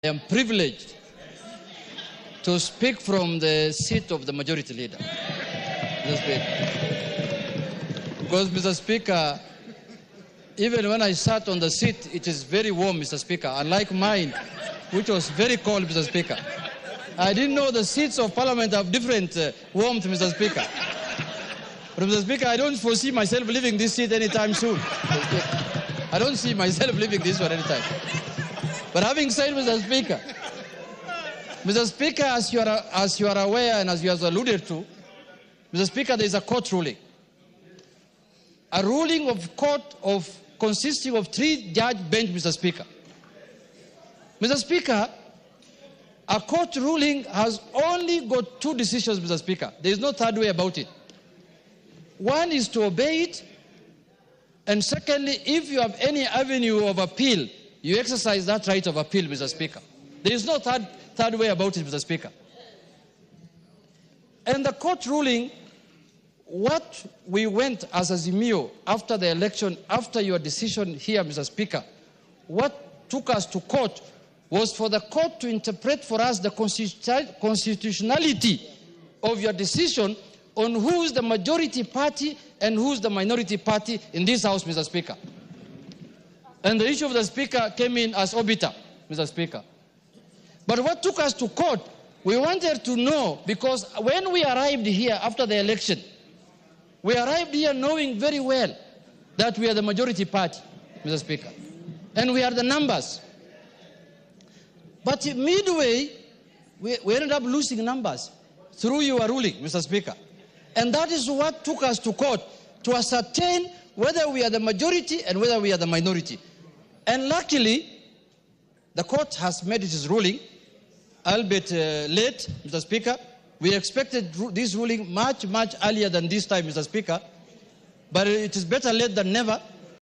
I am privileged to speak from the seat of the majority leader. Because, Mr. Speaker, even when I sat on the seat, it is very warm, Mr. Speaker, unlike mine, which was very cold, Mr. Speaker. I didn't know the seats of Parliament have different warmth, Mr. Speaker. But, Mr. Speaker, I don't foresee myself leaving this seat anytime soon. I don't see myself leaving this one anytime. But having said, Mr. Speaker, as you are aware and as you have alluded to, Mr. Speaker, there is a court ruling. A ruling of court consisting of 3-judge bench, Mr. Speaker. Mr. Speaker, a court ruling has only got 2 decisions, Mr. Speaker. There is no third way about it. One is to obey it, and secondly, if you have any avenue of appeal, you exercise that right of appeal, Mr. Speaker. There is no third way about it, Mr. Speaker. And the court ruling, what we went as Azimio after the election, after your decision here, Mr. Speaker, what took us to court was for the court to interpret for us the constitutionality of your decision on who is the majority party and who is the minority party in this House, Mr. Speaker. And the issue of the Speaker came in as obiter, Mr. Speaker. But what took us to court, we wanted to know, because when we arrived here after the election, we arrived here knowing very well that we are the majority party, Mr. Speaker, and we are the numbers. But midway, we ended up losing numbers through your ruling, Mr. Speaker. And that is what took us to court, to ascertain whether we are the majority and whether we are the minority. And luckily, the court has made its ruling, albeit late, Mr. Speaker. We expected this ruling much, much earlier than this time, Mr. Speaker. But it is better late than never.